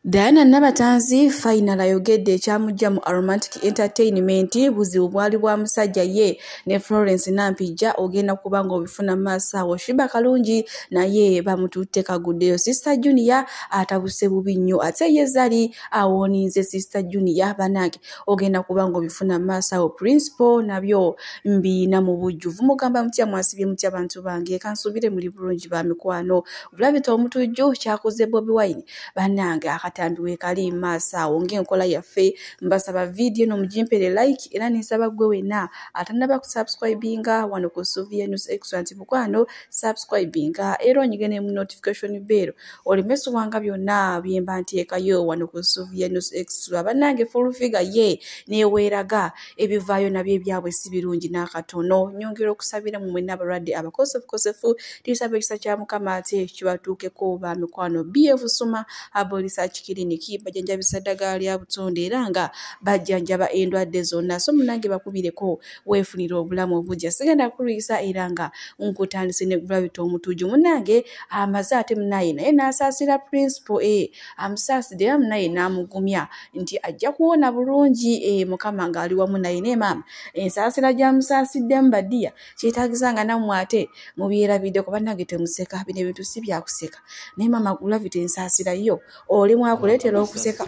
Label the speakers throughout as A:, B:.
A: Diana Nabatanzi final ayogedde ekyamujja mu Aromantic Entertainment buzibu bwali bwa musajja ye ne Florence Nampijja ogenda kubanga obifuna maaso awo Shiba Kalungi naye bamututte kaguddeyo Sister Junior atabuse bubi nnyo ate ye Zari awoninze Sister Junior banake ogenda kubanga obifuna maaso awo Principal nabyo mbiina mu bujjuvu mugamba mutya mwasibye mutya abantu bange kansubire muri bulungi ba mikwano bulabita omutujju kyakoze Bobi Wine banange akatambiwe kali masa wonge nkola yaffe mbasaba video no mujimpere like era nisaba gwe wena atanaba ku subscribinga wano ku Suvia News Excellent bukwano subscribinga era onyigene mu notification bell oli meso wanga byonna byemba ntiyekayo wano ku Suvia News Excellent banange full figure ye neweraga ebivayo nabye byabwe sibirungi nakatono nyongero kusabira mu mwena abarade abakosefu tisabe kisa kya mukama ate kibatuke ko ba mikwano BF Suma abolisa kiriniki bajanjabisa ddagala lya butonde era nga bajjanjaba endwadde zonna so munange bakubireko weefunira obulamu obujja sigenda kulwisa era nga nkutandise ne gravity omutujju munange amaze ate munaye naye n'asaasira Principal amusaasidde era munaye n'amugumya nti ajja kuwona bulungi mukama ng'ali wamu naye ne maama ensaasira gy'amusaasidde mbaddiya kyetaagisa nga nammwe ate mubyerabidde ku bannange temuseka bino ebintu si byakuseka naye maama gravity ensaasira yo oli mwakuleetera okuseka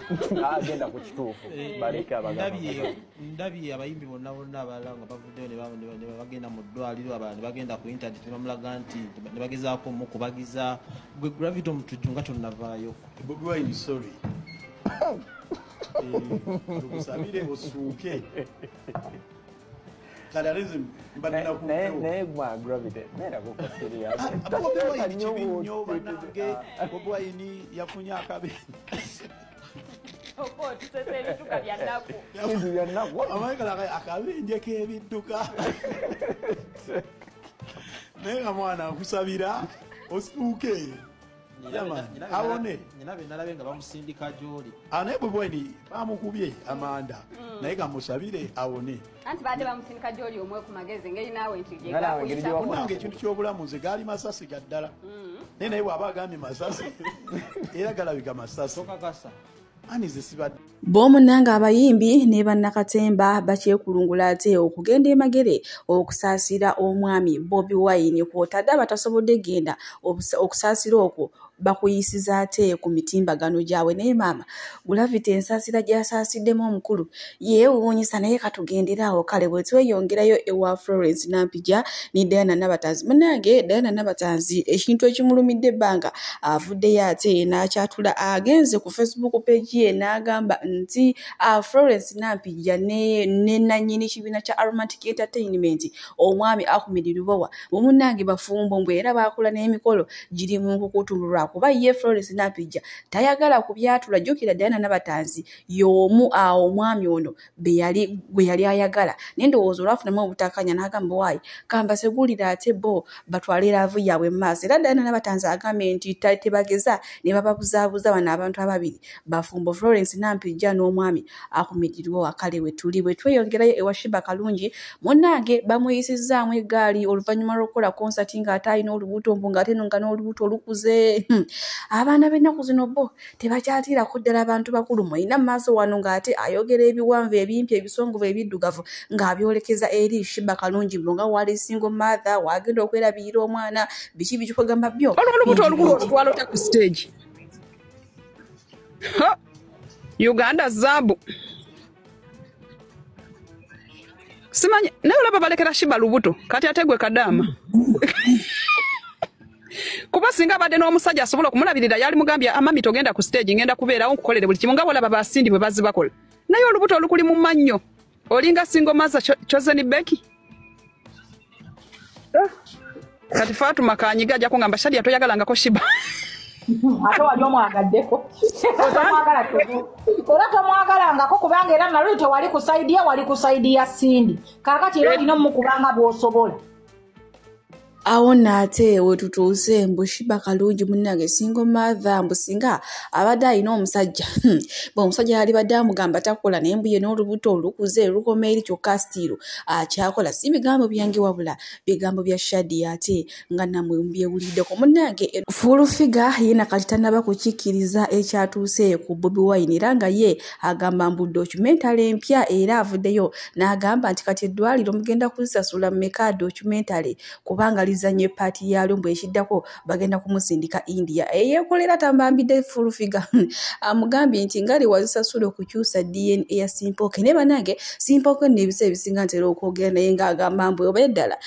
B: agenda ku kituufu baleka
C: ndabye abayimbi bonna abalala nga bavuddeyo ne bagenda mu ddwaliro abalala ne bagenda ku internet bamulaga nti ne bagezaako mukubagiza gwe Gravity omutujju nga tonnavaayo
D: Bobi Wine sorry kusabire osuuke Kalarism mbadde
B: naye gwa Gravity nera ko serious
D: Bobi Wine yafunye akabe akabenje k'ebidduka naye nga mwana akusabira osuuke awone
C: nalabe nga bamusindika gy'oli
D: naye Bobi Wine bamukubye amanda naye gamusabire awone
E: anti baadde bamusindika gy'oli omwe ku magezi ngeri naawe nti
D: nange ekintu ky'obulamu nze gaali masasi gaddala naye naye bw'aba agambye masasi era galabika masasi
A: Bomunanga abayimbi ne bannakatemba bakyekulungula ate okugenda emagere okusaasira omwami Bobi Wine kwotadde abatasobodde genda okusaasira okwo bakuyisiza ate ku mitimbagano gyawe naye maama Gravity ensaasira gy'asaasiddemu omukulu yeewuunyisa naye katugenderawo kale bwe tweyongerayo ewa Florence Nampijja ne Diana Nabatanzi munange Diana Nabatanzi ekintu ekimulumidde ebbanga avuddeyo ate n'akyatula agenze ku Facebook page ye n'agamba nti Florence Nampijja ne nannyini kibiina kya Aromantic Entertainment omwami Ahmed Lubowa mumunange bafumbo mbwe era bakola n'emikolo giri mu kukutululwa kuba ye Florence Nampijja tayagala kubyatula jjukira Diana Nabatanzi y'omu omwami ono gwe yali ayagala n'endowooza olwafunamu obutakanya n'agamba waayi kamba segulira ate bo batwale laavu yaabwe mu maaso era Diana Nabatanzi agambye nti tebageza ne bababuzaabuza bano abantu ababiri bafumbo Florence Nampijja n'omwami Ahmed Lubowa kale we tuli bwe tweyongerayo ewa Shiba Kalungi munnange bamuyisizaamu eggaali oluvannyuma lw'okukola konsati ng'ate alina olubuto mbu ng'ate nga n'olubuto olukuze abaana b'ennaku zino bo tebakyatiirako ddala abantu bakulu mulina mu maaso wano ng'ate ayogera ebiwanvu ebimpi ebisongovu ebiddugavu ng'abyolekeza eri Shiba Kalungi mbu nga wali single mother wagenda okwerabirira omwana biki bikugamba byo
F: olubuto olukulu olutwalota ku stage Uganda Zabu simanyi naye olaba balekera Shiba lubuto kati ategwe kadama kuba singa badde n'omusajja asobola okumulabirira yali mugambya amami togenda ku stage ngenda kubeerawo nkukolere buli kimu nga bolaba basindi bwe bazzi bakola naye olubuto olukuli mu mannyo olinga single maza Chosen Becky kati Fatuma Kanyiga ajja kungamba Shadia toyagalangako Shiba
G: ate wali omwagaddeko era tomwagalangako kubanga era naluli tewali kusaidia wali kusaidia Sindi kakati era olina omukubanga bw'osobola
A: awo nate wetutuuse mbu Shiba Kalungi munnange single mother mbu singa abadde alina omusajja omusajja yali badde amugamba takola naye mbu ye n'olubuto olukuze lukoma eri kyokka stiru akyakola si bigambo byange wabula bigambo bya Shadi ate nga namwe mbyewuliddeko munnange full figure yena kati tannaba kukikkiriza ekyatuuse ku Bobi Wine era nga ye agamba mbu documentary empya era avuddeyo n'agamba nti kati eddwaliro mugenda kuzisasula mmeka documentary kubanga lizanye party yalo mbwe ekiddako bagenda kumusindika India eyekolera tambambidde full figure amugambye nti ngali wazisasula okukyusa DNA ya Simpoke ne banange Simpoke n'ebise ebisinga ntera okwogera naye ng'agamba mbwe oba eddala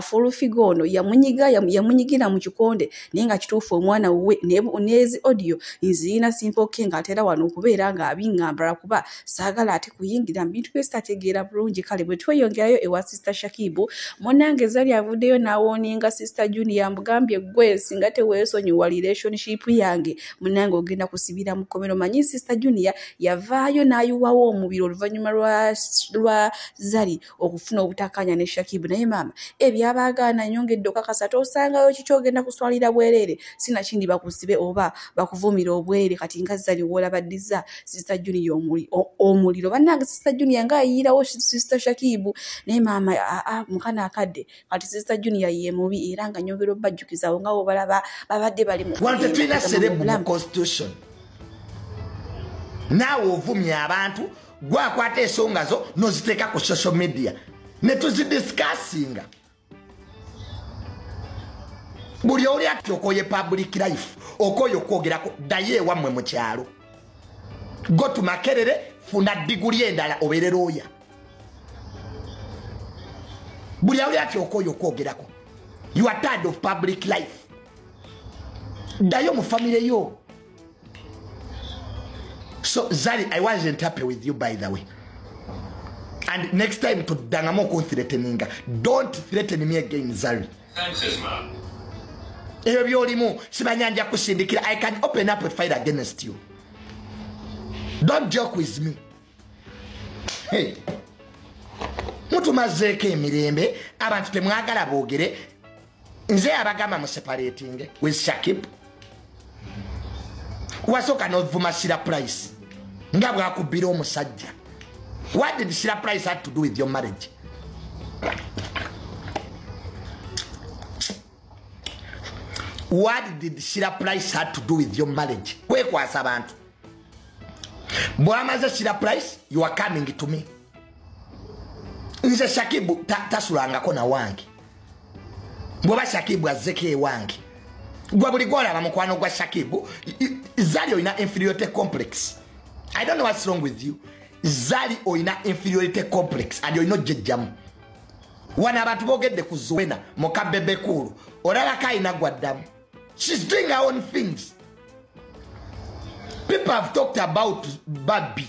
A: full figure ono yamunyigira mu kikonde naye nga kituufu omwana we nezi audio nzirina Simpoke ng'atera wano okubeera ng'abiŋŋambala kuba saagala ate kuyingira mu bintu byesitategeera bulungi kale bwe tweyongerayo ewa Sister Shakibu munange Zari avuddeyo n'awooninga Sister Junior amugambye gwe singa teweesonyiwa relationship yange munange ogenda kusibira mu kkomero manyi Sister Junior yavaayo n'ayuwawo omubiri oluvannyuma lwa Zari okufuna obutakkaanya ne Shakibu naye maama ebyabaagaana nyongedde okakasa tosangayo kikyogenda kuswalira bwereere sinakindi bakusibe oba bakuvumira obwere kati nga Zari woolabaddiza Sister Junior omuliro bannange Sister Junior ng'ayiirawo Sister Shakibu naye maama mukana akadde kati Sister Junior ye mubi era nga nyongera obajjukizawo nga obalaba babadde bali mu
H: wante tulina serebu mu constitution naawe ovumya abantu gwakwata ensonga zo noziteeka ku social media ne tuzidiscassinga buli oli ati okoye public life okoye okwogerako ddayo ewammwe mu kyalo go to Makerere funa diguli endala obeere looya buli oli ati okoye okwogerako you are tired of public life ddayo mu family yo. So Zari, I wasn't happy with you by the way. And next time to Dangamoko threatening, don't threaten me again, Zari.
I: Thanks, Isma.
H: I can open up a fight against you. Don't joke with me. Hey. Mutu mazeke mirembe, abantu temwagala boogere, nze abagamba mu separating with Shakib. Wasoka novuma Shira Price. Ngabwa akubira omusajja. What did Shira Price have to do with your marriage? What did Shira Price have to do with your marriage? Kwekwasa abantu. Bwamaze Shira Price, you are coming to me. Nze Shakibu tasulangako na wange. Bwaba Shakibu azeke wange. Gwa buli gola bamukwano gwa Shakibu. Zari oina inferiority complex. I don't know what's wrong with you. Zari oina inferiority complex and you're not jejjamu. Wana abantu bogedde ku Zuwena mukabebe kulu. Olala kaina gwaddamu. She's doing her own things. People have talked about Babi.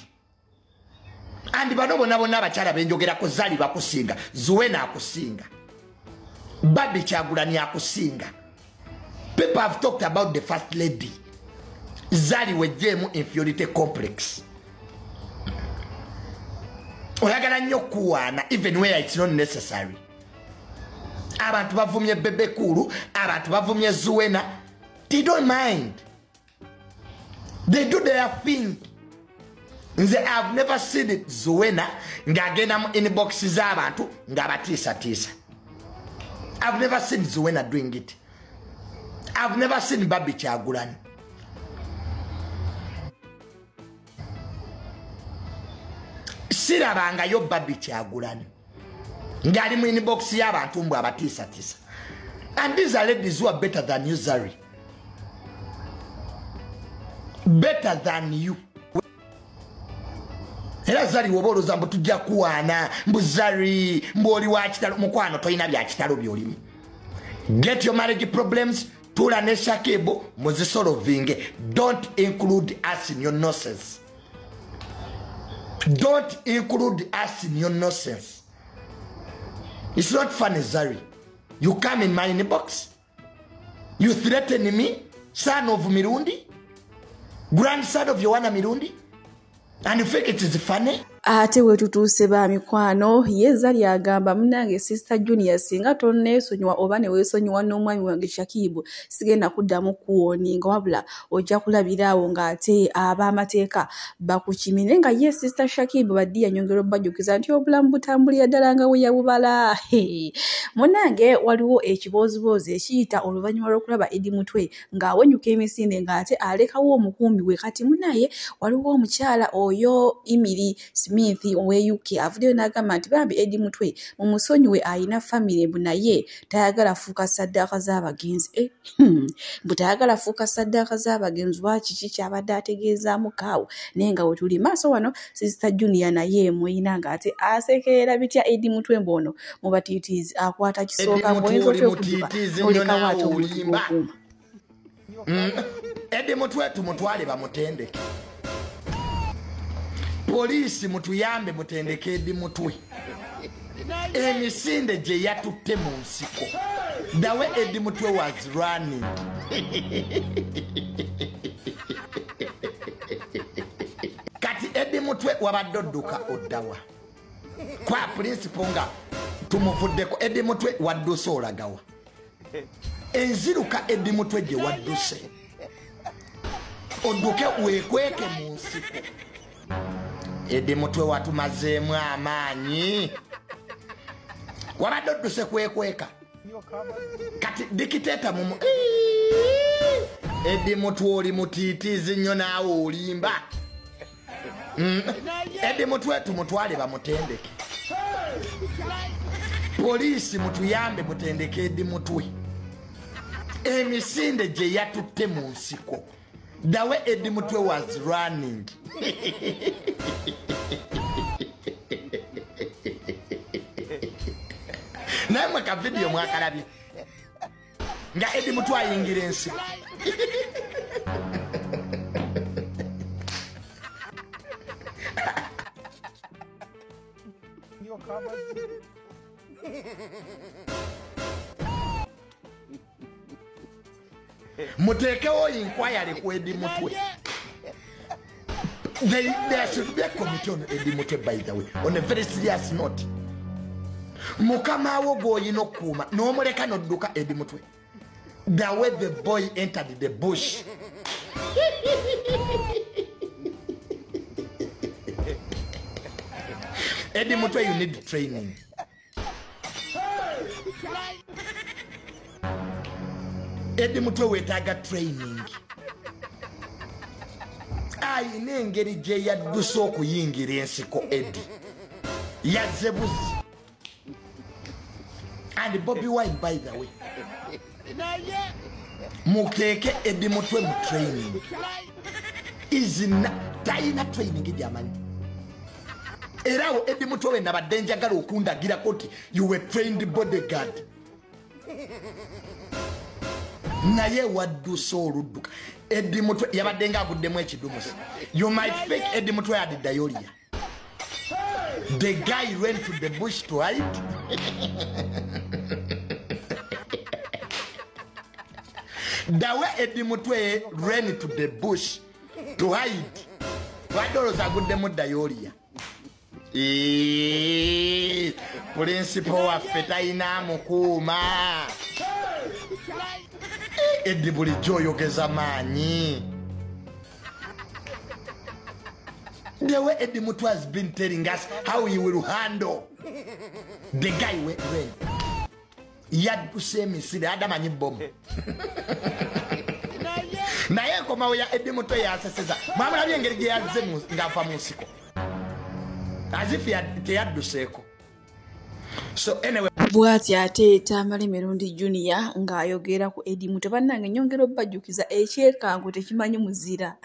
H: And bano bonna abakyala benjogerako Zari bakusinga. Zuwena akusinga. Babi Kyagulanyi akusinga. People have talked about the first lady. Zari wejemu inferiority complex. Oyagala nnyo kuwaana even where it's not necessary. Abantu bavumye bebe kulu, abantu bavumye Zuwena. They don't mind. They do their thing. I've never seen it Zuwena ngagenda mu inbox z'abantu ngabatiisa. I've never seen Zuwena doing it. I've never seen Babi Kyagulanyi. Sirabanga yo Babi Kyagulanyi. Ngali mu inbox y'abantu mbwa abatiisa. And these are ladies who are better than you, Zari. Better than you. Era Zari woboloza mbu tujja kuwaana mbu Zari mboli wa kitalo mukwano toyina bya kitalo byolimu. Get your marriage problems. Tula ne Shakibu muzisolvinge. Don't include us in your nonsense. Don't include us in your nonsense. It's not funny, Zari. You come in my inbox. You threaten me, son of Mirundi, grandson of Yohana Mirundi, and you think it is funny?
A: Ate we tutuuse ba mikwano yeza lyagamba munange sister Junior singa tonneesonyiwa oba ne weesonyiwa n'omwami wange Shakibu sigenda kuddamu kuwoninga wabula ojja kulabiraawo ng'ate ab'amateeka bakukimire nga ye sister Shakibu baddi yanyongera obbajjukiza nti obulamu butambulira ddala nga we yabubala. Munange waliwo ekibooziboozi ekiyita oluvannyuma lw'okulaba Eddie Mutwe ng'awenyuka emisinde ng'ate alekawo omukumbi we kati munaye waliwo omukyala oyo Emily Smith owe UK avuddeyo n'agamba nti bambi Eddie Mutwe mu musonyiwe ayina famire mbu naye tayagala fuuka saddaaka z'abagenzi. Mbu tayagala fuuka saddaaka z'abagenzi lwaki kyabadde ategeezaamu kaawo naye nga we tuli maaso wano sister Junior naye mweyina ng'ate asekerera bitya Eddie Mutwe mbono mu batiitiizi akwata kisooka bwenzo kyokudduka olekawo ate omutima okuuma.
H: Eddie Mutwe tumutwale bamutendeke. Poliisi mutuyambe mutendeke Eddie Mutwe. Emisinde gye yatutte mu nsiko. The way Eddie Mutwe was running. Kati Eddie Mutwe wabadde odduka oddawa. Kwa principle nga tumuvuddeko Eddie Mutwe wadduse olagawa. Enziruka Eddie Mutwe gye wadduse. Odduke weekweke mu nsiko. Eddie Mutwe watumazeemu amaanyi. Wabadde odduse kwekweka. Kati dikiteeta mumu. Eddie Mutwe oli mutiitiizi nnyo naawe olimba. Eddie Mutwe tumutwale bamutendeke. Poliisi mutuyambe mutendeke Eddie Mutwe. Emisinde gye yatutte mu nsiko. The way Eddie Mutwe was running. Naye mwaka video mwakalabye nga Eddie Mutwe ayingira ensiko. Mutekewo inquiry ku Eddie Mutwe. There should be a committee on Eddie Mutwe, by the way, on a very serious note. Mukama wo goyina okuuma n'omuleka n'odduka Eddie Mutwe. The way the boy entered the bush. Eddie Mutwe, you need training. Eddie Mutwe wetaaga training. Ayina engeri gye yadduse okuyingira ensiko Eddie. Yazze buzi. And Bobby Wine, by the way. Mukeke Eddie Mutwe mu training. Tayina training gy'amanyi. Era wo Eddie Mutwe we nabadde njagala okundagira koti you were trained bodyguard. Naye wadduse oludduka. Eddie Mutwe yabadde ng'aguddemu ekidumusi. You might think Eddie Mutwe had diarrhea. The guy went to the bush to hide. The way Eddie Mutwe ran to the bush to hide. Wadoloza aguddemu diarrhea. Principal waffe talina mukuuma. Eddie bulijjo oyogeza maanyi. The way Eddie Mutwe has been telling us how he will handle the guy when yadduse emisinde adamanyi bomu. Naye enkomawo ya Eddie Mutwe yaseseza. Mwamulabye engeri gye yazze ng'ava mu nsiko. As if teyadduseeko. So anyway.
A: Bw'ati ate Tamale Mirundi Junior ng'ayogera ku Eddie Mutwe bannange nyongera obbajjukiza ekyekango tekimanyi muzira.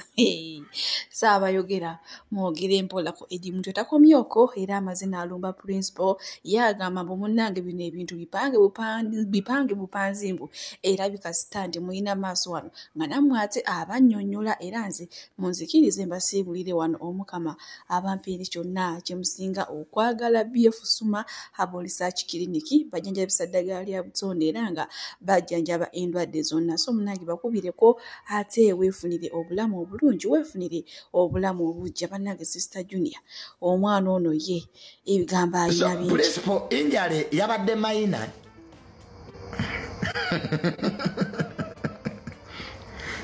A: Saabayogera mwogere mpola ku Eddie Mutwe takomyoko era amazina alumba principal yagamba mbu munnange bino ebintu bipange bupanzimbu era bikasitandi muyina maaso wano nga nammwe ate abannyonnyola era nze munzikirize mbasiibulire wano omukama abampeere kyonna kye musinga okwagala BF Suma Herbal Research Clinic abamanyi bajjanjabisa ddagala lya butonde era nga bajjanjaba endwadde zonna. So munange bakubireko ate weefunire obulamu obulungi, weefunire obulamu obujja. Bannange Sister Junior omwana ono ye ebigambo ayina bingi.
H: Principal injale yabadde mayina.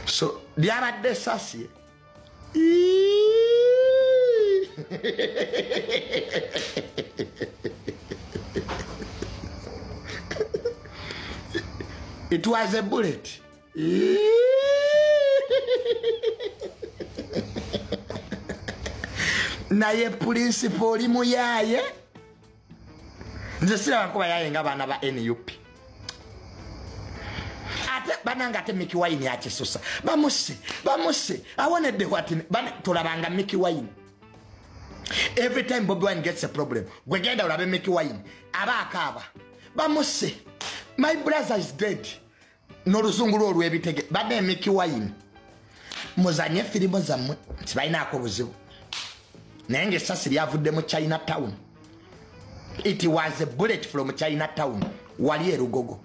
H: So lyabadde sasi. It was a bullet. Naye principal oli muyaye. Nze siraba kuba yaye nga baana ba NUP. Ate bananga ate Mickey Wine yakisusa. Bamuse. I wanted the what in tolabanga Mickey Wine. Every time Bobby Wine gets a problem, we get out of Mickey Wine. Aba akaba. Bamuse. My brother is dead. No ruzunguru olwebitege. Bade Mickey Wine. Muzanye filimu zammwe. Tibalina akobuzibu. Nenge sasi lyavudde mu Chinatown. It was a bullet from Chinatown. Wali erugogo.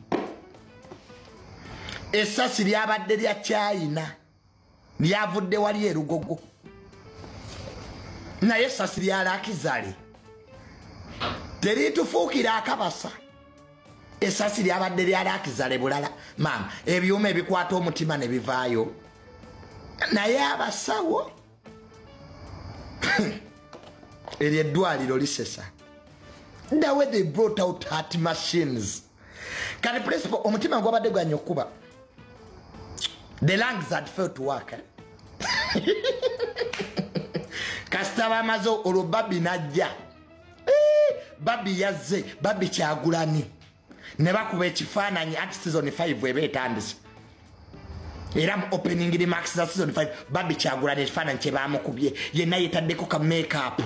H: Esasi lyabadde lya China. Lyavudde wali erugogo. Naye esasi lyalakizale. Teritufuukira akabasa. Esasi lyabadde lyalakizale bulala. Mama, ebyuma ebikwata omutima ne bivaayo. Naye abasawo. Eryo eddwaliro lisesa. The way they brought out heart machines. Kali principal omutima gwabadde gwanya okuba. The lungs had failed to work. Kasita bamaze olwo Babi najja. Babi yazze, Babi Kyagulanyi. Ne bakuba ekifaananyi ati season 5 eba etandise. Era mu opening the max za season 5 Babi Kyagulanyi ekifaananyi kye baamukubye yenna yetaddeko ka make-up.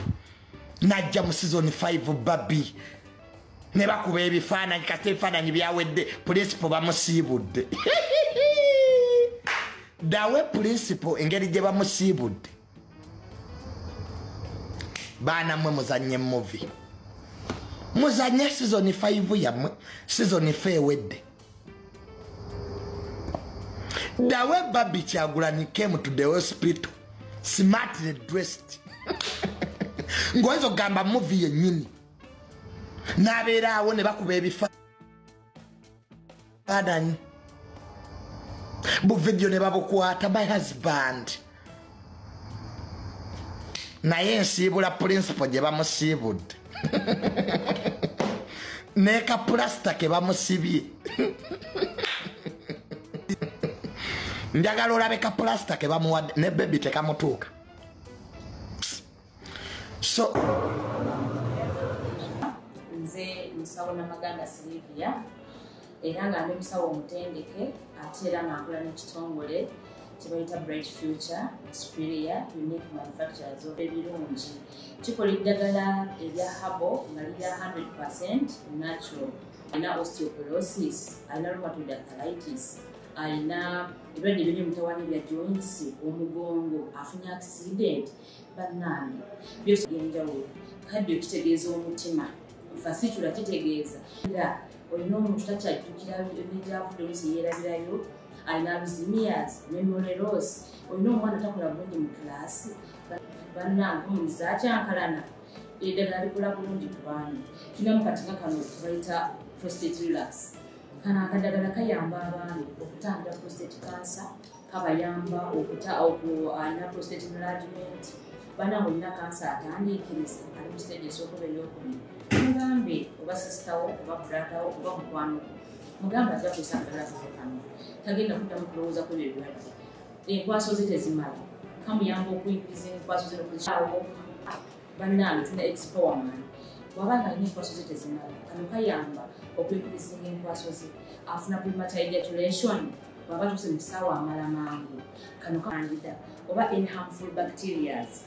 H: Najja mu season 5 Babi. Ne bakuba ebifaananyi kasita ebifaananyi byawedde principal bamusiibudde. Dawe principal engeri gye bamusiibudde. Baana mwe muzanye movie. Muzanye season 5 yammwe, season 4 ewedde. Dawe Babi Kyagulanyi came to the hospital smartly dressed. Ngoenzo gamba movie yennyini. N'abeera awo ne bakuba ebifaananyi. Bu video ne babukwata my husband. Naye nsiibula principal gye bamusiibudde. Neka plasta ke bamusibye. Njagala olabe ka plasta ke bamuwadde ne baby tekamutuuka. So
I: nze musawo Namaganda Sylvia era nga ndi musawo omutendeke ate era ng'akola n'ekitongole kye bayita Bright Future Superior Unique Manufacturers ebirungi. Kikola eddagala erya herbal nga lirya 100% natural. Alina osteoporosis, alina rheumatoid arthritis, alina ebirwadde ebiri mutawaana bya joints, omugongo, afunye accident, bannange byose byenjawulo. Kaddio kitegeeza omutima, fasitula kitegeeza era olina omuntu takyajjukira ebyavudde oluusi yeerabirayo, alina alzheimer's, memory loss, olina omwana takola bulungi mu kilaasi, bannange omuliza akyankalana eddagala likola bulungi ku baana. Tulinamu kati nga kano bayita prostate relax. Kano akadagala kayamba abaana okutangira prostate cancer, kabayamba alina prostate enlargement. Bannange olina kansa atandiikiriza ali mu stage esookuba ey'okubiri. Mugambe oba sisitawo oba bratawo oba mukwano mugambe ajja kusangala kano tagenda kuddamu kulowooza ku ebyo ebirwadde. Enkwaso ze tezimala kamuyamba okuyingiza enkwaso ze nokuzikyawo. Bannange tulina expowerman bw'abanga alina enkwaso ze tezimala kano kayamba okuyingiza enkwaso ze. Afuna premature ejaculation bw'aba tuuse mu kisaawe amala mangu kano kandida oba any harmful bacterias.